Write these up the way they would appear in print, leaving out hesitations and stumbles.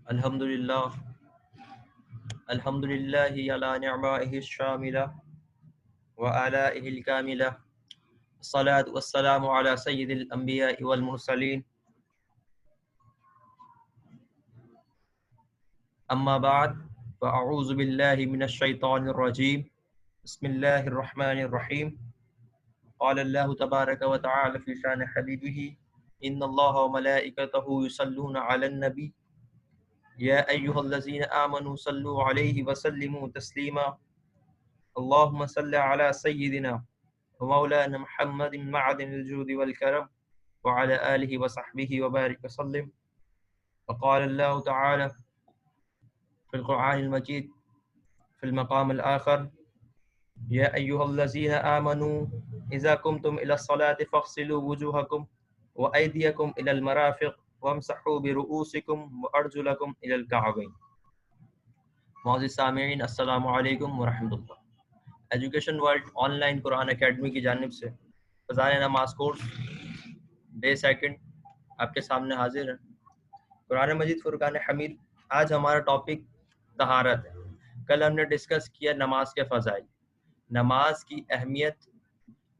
الحمدللہ الحمدللہ علی نعمائہ الشاملہ وآلائہ الکاملہ الصلاة والسلام علی سید الانبیاء والمرسلین اما بعد فاعوذ باللہ من الشیطان الرجیم بسم اللہ الرحمن الرحیم قال اللہ تبارک وتعالی فی شان حبیبہ ان اللہ وملائکتہ یصلون علی النبی یا ایہا الذین آمنوا صلوا علیہ وسلموا تسلیما اللہم صل علی سیدنا ومولانا محمد معدن الجود والکرم وعلى آلہ وصحبہ وبارک وسلم وقال اللہ تعالی في القرآن المجيد في المقام الآخر يا أيها الذين آمنوا إذا قمتم إلى الصلاة فاغسلوا وجوهكم وأيديكم إلى المرافق وامسحوا برؤوسكم وأرجلكم إلى الكعبين. معزز سامعین السلام علیکم ورحمۃ اللہ. ایجوکیشن ورلڈ آن لائن قرآن اکیڈمی کی جانب سے فضائل نماز کورس ڈے سیکنڈ آپ کے سامنے حاضر ہے. قرآن مجید فرقان حمید. آج ہمارا ٹاپک طہارت ہے. کل ہم نے ڈسکس کیا نماز کے فضائل، نماز کی اہمیت،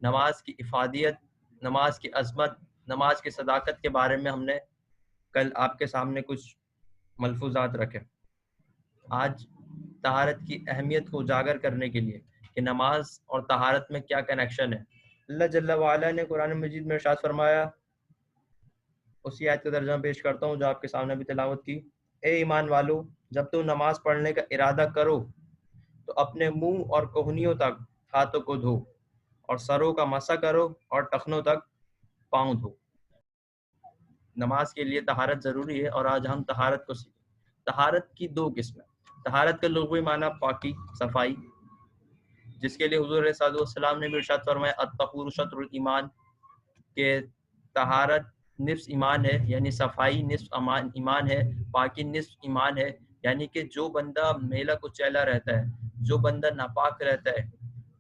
نماز کی افادیت، نماز کی عظمت، نماز کی صداقت کے بارے میں ہم نے کل آپ کے سامنے کچھ ملفوظات رکھے. آج طہارت کی اہمیت کو اجاگر کرنے کے لیے کہ نماز اور طہارت میں کیا کنیکشن ہے، اللہ جل وعلا نے قرآن مجید میں ارشاد فرمایا. اسی آیت کا ترجمہ پیش کرتا ہوں جو آپ کے سامنے بھی تلاوت کی. اے ایمان والو، جب تم نماز پڑھنے کا ارادہ کرو تو اپنے منہ اور کوہنیوں تک ہاتھوں کو دھو اور سروں کا مسح کرو اور ٹخنوں تک پاؤں دھو. نماز کے لیے طہارت ضروری ہے اور آج ہم طہارت کو سیکھیں. طہارت کی دو قسمیں. طہارت کا لغوی معنی پاکی، صفائی، جس کے لیے حضور علیہ السلام نے بھی ارشاد فرمایا الطہور شطر الایمان، کہ طہارت نصف ایمان ہے، یعنی صفائی نصف ایمان ہے، پاکی نصف ایمان ہے. یعنی کہ جو بندہ میلا کچیلا رہتا ہے، جو بندہ ناپاک رہتا ہے،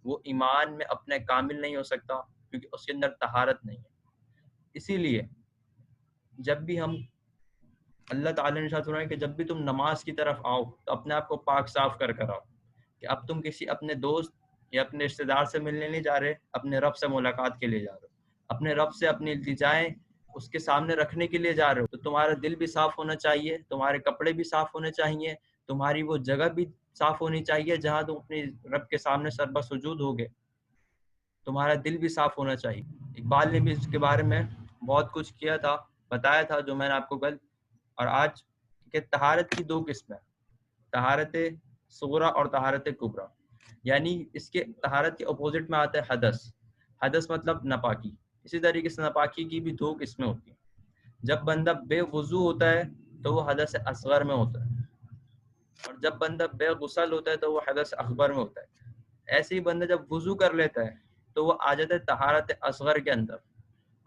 وہ ایمان میں اپنے کامل نہیں ہو سکتا کیونکہ اس کے اندر طہارت نہیں ہے. اسی لیے جب بھی ہم اللہ تعالی نے ارشاد فرمایا کہ جب بھی تم نماز کی طرف آؤ تو اپنے آپ کو پاک صاف کر آؤ. کہ اب تم کسی اپنے دوست یا اپنے رشتہ دار سے ملنے نہیں جا رہے، اپنے رب سے ملاقات کے لیے جا رہے ہو، اپنے رب سے اپنی التجائیں اس کے سامنے رکھنے کے لیے جا رہے ہو. تو تمہارا دل بھی صاف ہونا چاہیے، تمہارے کپڑے بھی صاف ہونے چاہیے، تمہاری وہ جگہ بھی صاف ہونی چاہیے جہاں تم اپنی رب کے سامنے سربہ سجود ہوگے. تمہارا دل بھی صاف ہونا چاہیے. اقبال نے بھی اس کے بارے میں بہت کچھ کیا تھا، بتایا تھا جو میں نے آپ کو کل. اور آج کہ طہارت کی دو قسمیں، طہارت صغرا اور طہارت کبریٰ. یعنی اس کے طہارت کے اپوزٹ میں آتا ہے حدث. حدث مطلب ناپاکی. اسی طریقے سے ناپاکی کی بھی دو قسمیں ہوتی ہیں. جب بندہ بے وضو ہوتا ہے تو وہ حدث اصغر میں ہوتا ہے، اور جب بندہ بے غسل ہوتا ہے تو وہ حدث اکبر میں ہوتا ہے. ایسے ہی بندہ جب وضو کر لیتا ہے تو وہ آ جاتا ہے طہارت اصغر کے اندر،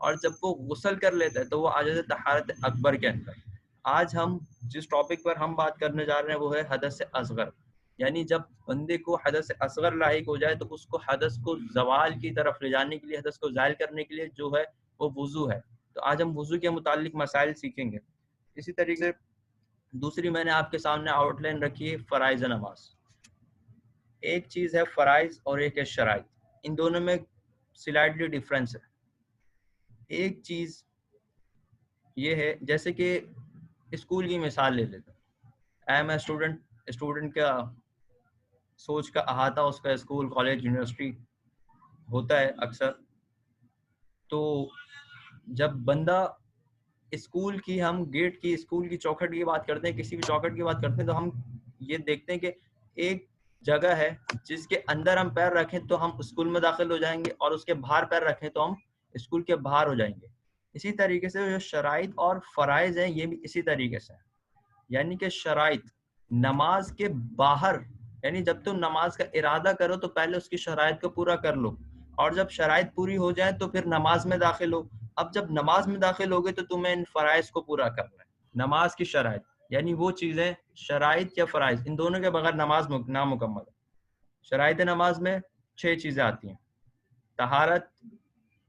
اور جب وہ غسل کر لیتا ہے تو وہ آ جاتا ہے طہارت اکبر کے اندر. آج ہم جس ٹاپک پر ہم بات کرنے جا رہے ہیں وہ ہے حدث اصغر. یعنی جب بندے کو حدث اصغر لاحق ہو جائے تو اس کو حدث کو زوال کی طرف لے جانے کے لیے، حدث کو زائل کرنے کے لیے جو ہے وہ وضو ہے. تو آج ہم وضو کے متعلق مسائل سیکھیں گے. اسی طریقے سے دوسری میں نے آپ کے سامنے آؤٹ لائن رکھی ہے فرائض نماز. ایک چیز ہے فرائض اور ایک ہے شرائط. ان دونوں میں سلائٹلی ڈفرینس ہے. ایک چیز یہ ہے جیسے کہ اسکول کی مثال لے لیتے ہیں. آئی ایم اے اسٹوڈنٹ کا سوچ کا احاطہ اس کا اسکول، کالج، یونیورسٹی ہوتا ہے اکثر. تو جب بندہ اسکول کی، ہم گیٹ کی، اسکول کی چوکھٹ کی بات کرتے ہیں، کسی بھی چوکھٹ کی بات کرتے ہیں، تو ہم یہ دیکھتے ہیں کہ ایک جگہ ہے جس کے اندر ہم پیر رکھیں تو ہم اسکول میں داخل ہو جائیں گے، اور اس کے باہر پیر رکھیں تو ہم اسکول کے باہر ہو جائیں گے. اسی طریقے سے جو شرائط اور فرائض ہیں یہ بھی اسی طریقے سے ہیں. یعنی کہ شرائط نماز کے باہر، یعنی جب تم نماز کا ارادہ کرو تو پہلے اس کی شرائط کو پورا کر لو، اور جب شرائط پوری ہو جائیں تو پھر نماز میں داخل ہو. اب جب نماز میں داخل ہوگے تو تمہیں ان فرائض کو پورا کرنا ہے. نماز کی شرائط یعنی وہ چیزیں، شرائط یا فرائض، ان دونوں کے بغیر نماز نامکمل ہے. شرائط نماز میں 6 چیزیں آتی ہیں: طہارت،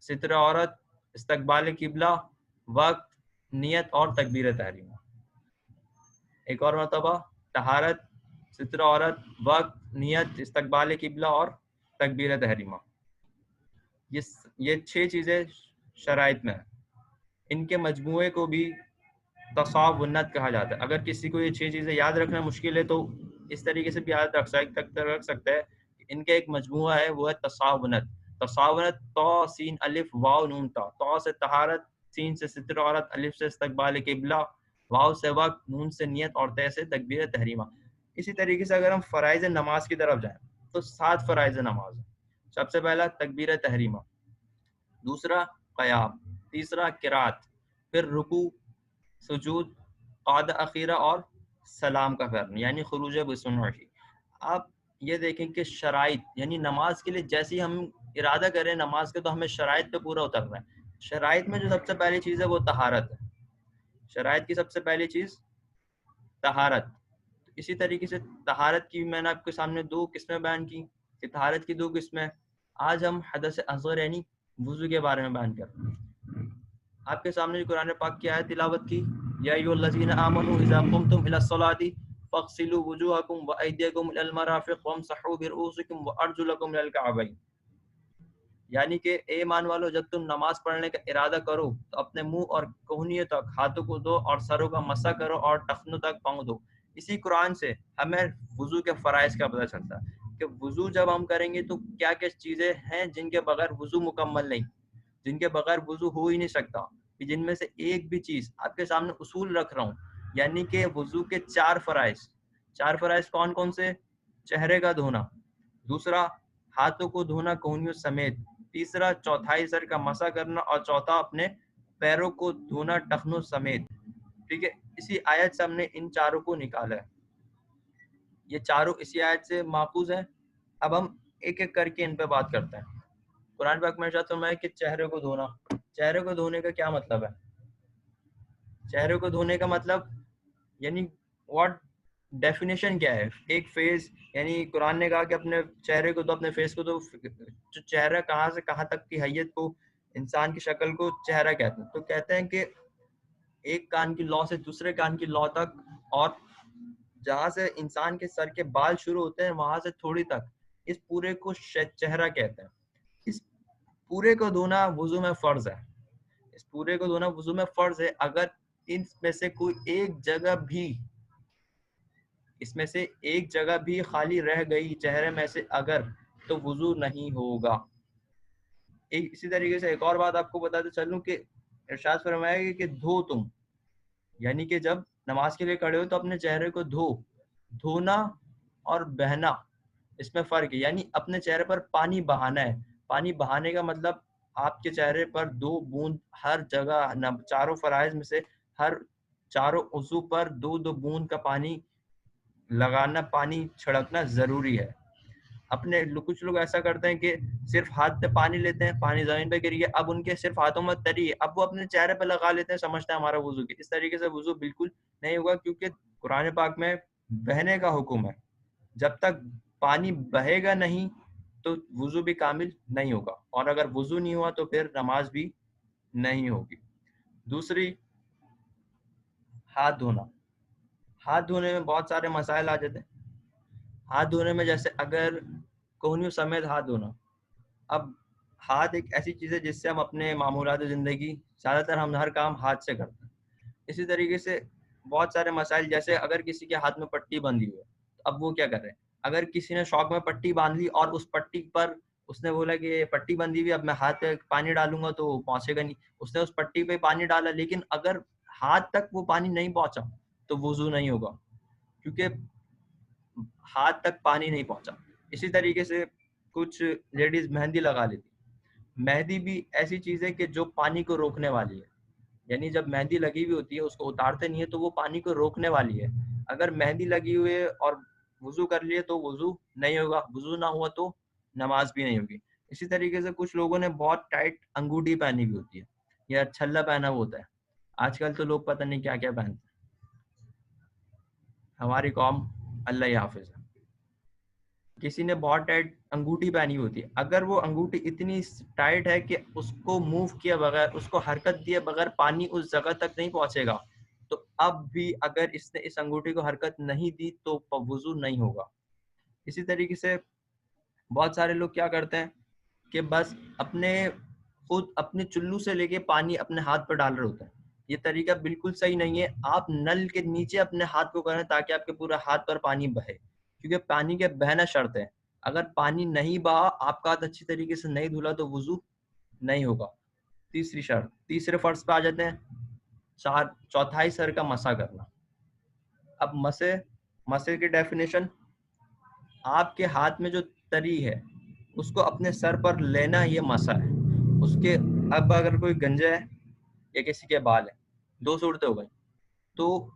ستر عورت، استقبال قبلہ، وقت، نیت اور تکبیر تحریمہ. ایک اور مرتبہ طہارت، ستر عورت، وقت، نیت، استقبال قبلہ اور تکبیر تحریمہ. یہ 6 چیزیں شرائط میں ہیں. ان کے مجموعے کو بھی تصاونت کہا جاتا ہے. اگر کسی کو یہ 6 چیزیں یاد رکھنا مشکل ہے تو اس طریقے سے بھی یاد رکھ سکتا ہے کہ ان کا ایک مجموعہ ہے، وہ ہے تصاونت. تصاونت تو سین الف واو نون تا. تو سے طہارت، سین سے ستر عورت، الف سے استقبال قبلہ، واو سے وقت، نون سے نیت اور تے سے تکبیر تحریمہ. اسی طریقے سے اگر ہم فرائض نماز کی طرف جائیں تو 7 فرائض نماز ہیں. سب سے پہلا تکبیر تحریمہ، دوسرا قیام، تیسرا قرات، پھر رکوع، سجود، قعدہ اخیرہ اور سلام کا پھیرنا یعنی خروج بسم اللہ. آپ یہ دیکھیں کہ شرائط یعنی نماز کے لیے جیسی ہم ارادہ کریں نماز کے تو ہمیں شرائط پہ پورا اترنا ہے. شرائط میں جو سب سے پہلی چیز ہے وہ طہارت ہے. شرائط کی سب سے پہلی چیز طہارت. اسی طریقے سے طہارت کی میں نے آپ کے سامنے 2 قسمیں بیان کی کہ طہارت کی 2 قسمیں. آج ہم حدث اصغر یعنی وضو کے بارے میں بیان کرتے ہیں. آپ کے سامنے جو قرآن پاک کی آیت تلاوت کی، یا ایھا الذین آمنوا اذا قمتم الی الصلاۃ فاغسلوا وجوہکم وایدیکم الی المرافق وامسحوا برؤوسکم وارجلکم الی الکعبین. یعنی کہ اے ایمان والو جب تم نماز پڑھنے کا ارادہ کرو تو اپنے منہ اور کہنیوں تک ہاتھوں کو دھو اور سروں کا مسح کرو اور ٹخنوں تک پاؤں دھو. اسی قرآن سے ہمیں وضو کے فرائض کا پتہ چلتا ہے کہ وضو جب ہم کریں گے تو کیا کیا چیزیں ہیں جن کے بغیر وضو مکمل نہیں، جن کے بغیر وضو ہو ہی نہیں سکتا. جن میں سے ایک بھی چیز آپ کے سامنے اصول رکھ رہا ہوں، یعنی کہ وضو کے 4 فرائض. 4 فرائض کون کون سے؟ چہرے کا دھونا، دوسرا ہاتھوں کو دھونا کہنیوں سمیت، تیسرا چوتھائی سر کا مسح کرنا اور چوتھا اپنے پیروں کو دھونا ٹخنوں سمیت. ٹھیک ہے، اسی آیت سے ہم نے ان چاروں کو نکالا ہے. یہ چاروں اسی آیت سے ماخوذ ہیں. اب ہم ایک ایک کر کے ان پہ بات کرتے ہیں. قرآن پاک میں ارشاد فرمایا کہ چہرے کو دھونا. چہرے کو دھونے کا کیا مطلب ہے؟ چہرے کو دھونے کا مطلب یعنی واٹ ڈیفینیشن کیا ہے؟ ایک فیس یعنی قرآن نے کہا کہ اپنے چہرے کو دو، اپنے فیس کو دو. جو چہرہ کہاں سے کہاں تک کی حیت کو، انسان کی شکل کو چہرہ کہتے ہیں. تو کہتے ہیں کہ ایک کان کی لو سے دوسرے کان کی لو تک، اور جہاں سے انسان کے سر کے بال شروع ہوتے ہیں وہاں سے تھوڑی تک، اس پورے کو چہرہ کہتے ہیں. اس پورے کو دھونا وضو میں فرض ہے. اس پورے کو دھونا وضو میں فرض ہے. اگر ان میں سے کوئی ایک جگہ بھی خالی رہ گئی چہرے میں سے اگر، تو وضو نہیں ہوگا. اسی طریقے سے ایک اور بات آپ کو بتاتے چلوں کہ ارشاد فرمایا گیا کہ دھو تم، یعنی کہ جب نماز کے لیے کھڑے ہو تو اپنے چہرے کو دھو. دھونا اور بہنا اس میں فرق ہے، یعنی اپنے چہرے پر پانی بہانا ہے. پانی بہانے کا مطلب آپ کے چہرے پر 2 بوند ہر جگہ، چاروں فرائض میں سے ہر چاروں عضو پر 2 بوند کا پانی لگانا، پانی چھڑکنا ضروری ہے. کچھ لوگ ایسا کرتے ہیں کہ صرف ہاتھ پہ پانی لیتے ہیں، پانی زمین پہ گر گیا، اب ان کے صرف ہاتھوں میں تری ہے، اب وہ اپنے چہرے پہ لگا لیتے ہیں، سمجھتے ہیں ہمارا وضو کی. اس طریقے سے وضو بالکل نہیں ہوگا، کیونکہ قرآن پاک میں بہنے کا حکم ہے. جب تک پانی بہے گا نہیں تو وضو بھی کامل نہیں ہوگا، اور اگر وضو نہیں ہوا تو پھر نماز بھی نہیں ہوگی. دوسری، ہاتھ دھونا. ہاتھ دھونے میں بہت سارے مسائل آ جاتے ہیں. ہاتھ دھونے میں جیسے اگر کوہنیوں سمیت ہاتھ دھونا. اب ہاتھ ایک ایسی چیز ہے جس سے ہم اپنے معمولات زندگی زیادہ تر ہم ہر کام ہاتھ سے کرتے ہیں. اسی طریقے سے بہت سارے مسائل، جیسے اگر کسی کے ہاتھ میں پٹی باندھی ہوئی ہے تو اب وہ کیا کر رہے ہیں؟ اگر کسی نے شوق میں پٹی باندھ لی اور اس پٹی پر اس نے بولا کہ یہ پٹی بندھی ہوئی، اب میں ہاتھ پہ پانی ڈالوں گا تو پہنچے گا نہیں. اس نے اس پٹی پہ پانی ڈالا، لیکن اگر ہاتھ تک وہ پانی نہیں پہنچا تو وضو نہیں ہوگا، کیونکہ ہاتھ تک پانی نہیں پہنچا. اسی طریقے سے کچھ لیڈیز مہندی لگا لیتی. مہندی بھی ایسی چیز ہے کہ جو پانی کو روکنے والی ہے، یعنی جب مہندی لگی ہوئی ہوتی ہے اس کو اتارتے نہیں ہے تو وہ پانی کو روکنے والی ہے. اگر مہندی لگی ہوئی ہے اور وضو کر لیے تو وضو نہیں ہوگا، وضو نہ ہوا تو نماز بھی نہیں ہوگی. اسی طریقے سے کچھ لوگوں نے بہت ٹائٹ انگوٹھی پہنی ہوئی ہوتی ہے یا چھلا پہنا ہوا ہوتا ہے. آج کل تو لوگ پتہ نہیں کیا کیا پہنتے ہیں. ہماری قوم اللہ ہی حافظ ہے. کسی نے بہت ٹائٹ انگوٹھی پہنی ہوتی ہے، اگر وہ انگوٹھی اتنی ٹائٹ ہے کہ اس کو موو کیے بغیر، اس کو حرکت دیے بغیر پانی اس جگہ تک نہیں پہنچے گا تو اب بھی اگر اس نے اس انگوٹھی کو حرکت نہیں دی تو وضو نہیں ہوگا. اسی طریقے سے بہت سارے لوگ کیا کرتے ہیں کہ بس خود اپنے چلو سے لے کے پانی اپنے ہاتھ پر ڈال رہے ہوتے ہیں. یہ طریقہ بالکل صحیح نہیں ہے. آپ نل کے نیچے اپنے ہاتھ کو کریں تاکہ آپ کے پورے ہاتھ پر پانی بہے، کیونکہ پانی کے بہنا شرط ہے. اگر پانی نہیں بہا، آپ کا ہاتھ اچھی طریقے سے نہیں دھلا تو وضو نہیں ہوگا. تیسری شرط، تیسرے فرض پہ آ جاتے ہیں. چوتھائی سر کا مسح کرنا. اب مسح کی ڈیفینیشن، آپ کے ہاتھ میں جو تری ہے اس کو اپنے سر پر لینا، یہ مسح ہے. اس کے اب اگر کوئی گنجا ہے یا کسی کے بال ہے، دو صورتیں ہو گئی. تو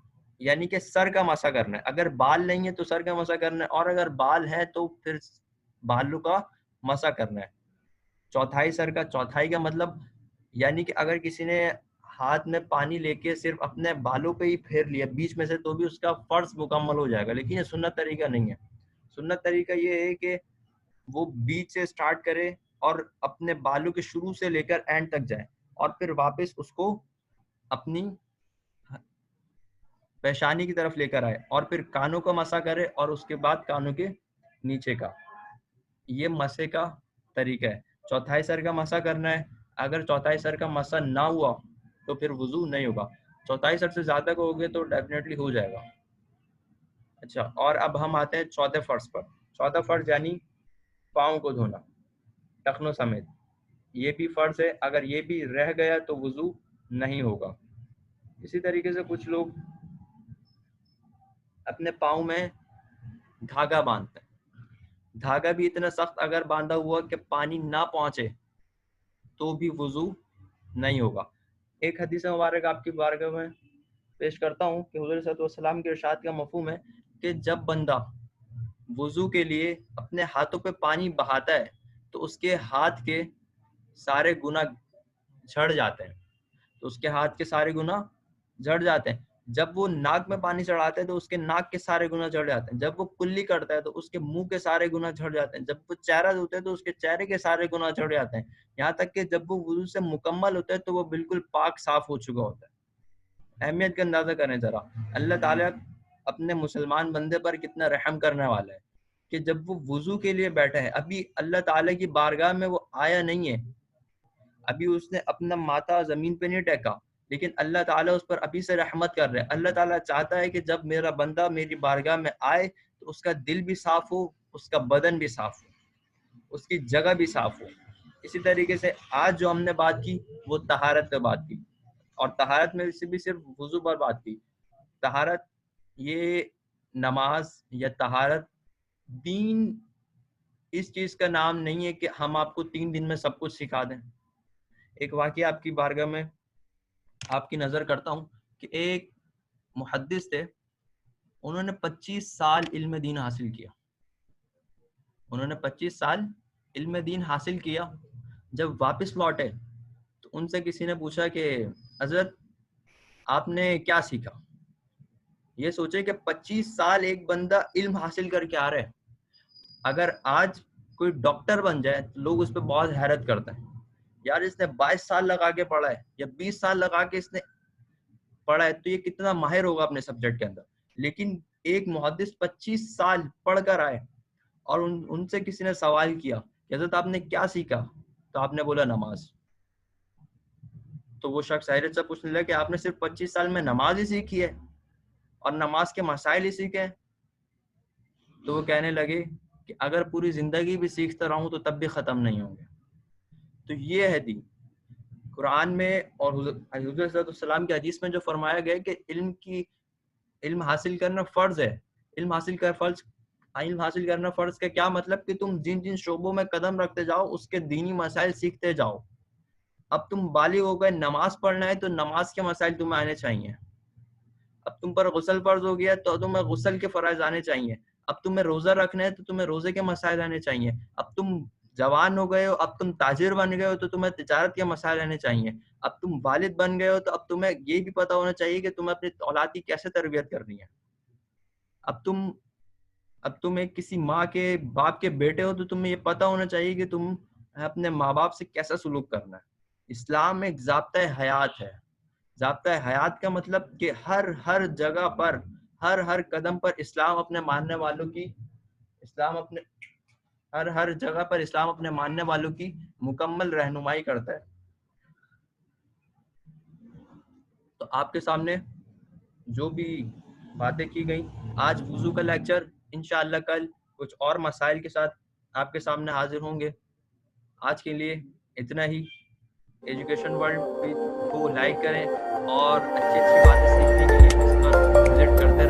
یعنی کہ سر کا مسح کرنا ہے. اگر بال نہیں ہے تو سر کا مسح کرنا ہے، اور اگر بال ہے تو پھر بالوں کا مسح کرنا ہے. چوتھائی سر کا، چوتھائی کا مطلب یعنی کہ اگر کسی نے ہاتھ میں پانی لے کے صرف اپنے بالوں پہ ہی پھیر لیا بیچ میں سے تو بھی اس کا فرض مکمل ہو جائے گا. لیکن یہ سنت طریقہ نہیں ہے. سنت طریقہ یہ ہے کہ وہ بیچ سے سٹارٹ کرے اور اپنے بالوں کے شروع سے لے کر اینڈ تک جائے، اور پھر واپس اس کو اپنی پیشانی کی طرف لے کر آئے، اور پھر کانوں کا مسح کرے، اور اس کے بعد کانوں کے نیچے کا. یہ مسح کا طریقہ ہے. چوتھائی سر کا مسح کرنا ہے. اگر چوتھائی سر کا مسح نہ ہوا تو پھر وضو نہیں ہوگا. چوتھائی سر سے زیادہ کو ہوگے تو ڈیفینیٹلی ہو جائے گا. اچھا، اور اب ہم آتے ہیں چوتھے فرض پر. چوتھا فرض یعنی پاؤں کو دھونا ٹخنوں سمیت. یہ بھی فرض ہے. اگر یہ بھی رہ گیا تو وضو نہیں ہوگا. اسی طریقے سے کچھ لوگ اپنے پاؤں میں دھاگا باندھتے ہیں. دھاگا بھی اتنا سخت اگر باندھا ہوا کہ پانی نہ پہنچے تو بھی وضو نہیں ہوگا. ایک حدیث مبارک آپ کی بارگاہ میں پیش کرتا ہوں کہ حضور صلی اللہ علیہ وسلم کے ارشاد کا مفہوم ہے کہ جب بندہ وضو کے لیے اپنے ہاتھوں پہ پانی بہاتا ہے تو اس کے ہاتھ کے سارے گناہ جھڑ جاتے ہیں. تو اس کے ہاتھ کے سارے گناہ جھڑ جاتے ہیں. جب وہ ناک میں پانی چڑھاتے ہیں تو اس کے ناک کے سارے گناہ جھڑ جاتے ہیں. جب وہ کلی کرتا ہے تو اس کے منہ کے سارے گناہ جھڑ جاتے ہیں. جب وہ چہرہ دھوتے ہیں تو اس کے چہرے کے سارے گناہ جھڑ جاتے ہیں. یہاں تک کہ جب وہ وضو سے مکمل ہوتا ہے تو وہ بالکل پاک صاف ہو چکا ہوتا ہے. اہمیت کا اندازہ کریں ذرا. اللہ تعالیٰ اپنے مسلمان بندے پر کتنا رحم کرنے والا ہے کہ جب وہ وضو کے لیے بیٹھا ہے، ابھی اللہ تعالیٰ کی بارگاہ میں وہ آیا نہیں ہے، ابھی اس نے اپنا ماتھا زمین پہ نہیں ٹیکا، لیکن اللہ تعالیٰ اس پر ابھی سے رحمت کر رہے ہیں. اللہ تعالیٰ چاہتا ہے کہ جب میرا بندہ میری بارگاہ میں آئے تو اس کا دل بھی صاف ہو، اس کا بدن بھی صاف ہو، اس کی جگہ بھی صاف ہو. اسی طریقے سے آج جو ہم نے بات کی وہ طہارت پہ بات کی، اور طہارت میں سے بھی صرف وضو پر بات کی. طہارت یہ نماز یا طہارت دین اس چیز کا نام نہیں ہے کہ ہم آپ کو 3 دن میں سب کچھ سکھا دیں. ایک واقعہ آپ کی بارگاہ میں آپ کی نظر کرتا ہوں کہ ایک محدث تھے، انہوں نے 25 سال علم دین حاصل کیا. انہوں نے 25 سال علم دین حاصل کیا. جب واپس لوٹے تو ان سے کسی نے پوچھا کہ حضرت آپ نے کیا سیکھا؟ یہ سوچے کہ 25 سال ایک بندہ علم حاصل کر کے آ رہا ہے. اگر آج کوئی ڈاکٹر بن جائے تو لوگ اس پہ بہت حیرت کرتے ہیں، یار اس نے 22 سال لگا کے پڑھا ہے یا 20 سال لگا کے اس نے پڑھا ہے تو یہ کتنا ماہر ہوگا اپنے سبجیکٹ کے اندر. لیکن ایک محدث 25 سال پڑھ کر آئے اور ان سے کسی نے سوال کیا کہ حضرت آپ نے کیا سیکھا؟ تو آپ نے بولا نماز. تو وہ شخص حیرت سے پوچھنے لگا کہ آپ نے صرف 25 سال میں نماز ہی سیکھی ہے اور نماز کے مسائل ہی سیکھے ہیں؟ تو وہ کہنے لگے کہ اگر پوری زندگی بھی سیکھتا رہوں تو تب بھی ختم نہیں ہوں گے. تو یہ ہے دین. قرآن میں اور حضور صلی اللہ علیہ وسلم کی حدیث میں جو فرمایا گیا کہ علم حاصل کرنا فرض ہے. علم حاصل کرنا فرض کا کیا مطلب کہ تم جن جن شعبوں میں قدم رکھتے جاؤ اس کے دینی مسائل سیکھتے جاؤ. اب تم بالغ ہو گئے، نماز پڑھنا ہے تو نماز کے مسائل تمہیں آنے چاہیے. اب تم پر غسل فرض ہو گیا تو تمہیں غسل کے فرائض آنے چاہیے. اب تمہیں روزہ رکھنا ہے تو تمہیں روزے کے مسائل آنے چاہیے. اب تم جوان ہو گئے ہو، اب تم تاجر بن گئے ہو تو تمہیں تجارت کے مسائل آنے چاہیے. اب تم والد بن گئے ہو تو اب تمہیں یہ بھی پتا ہونا چاہیے کہ تمہیں اپنی اولاد کی کیسے تربیت کرنی ہے. اب تم ایک کسی ماں کے باپ کے بیٹے ہو تو تمہیں یہ پتا ہونا چاہیے کہ تم اپنے ماں باپ سے کیسا سلوک کرنا ہے. اسلام ایک ضابطۂ حیات ہے. ضابطہ حیات کا مطلب کہ ہر جگہ پر ہر قدم پر اسلام اپنے ماننے والوں کی ہر جگہ پر اسلام اپنے ماننے والوں کی مکمل رہنمائی کرتا ہے. تو آپ کے سامنے جو بھی باتیں کی گئیں آج وضو کا لیکچر، انشاءاللہ کل کچھ اور مسائل کے ساتھ آپ کے سامنے حاضر ہوں گے. آج کے لیے اتنا ہی. ایجوکیشن ورلڈ کو لائک کریں اور اچھی اچھی باتیں سیکھنے کے لیے اس پر وزٹ کرتے رہیں.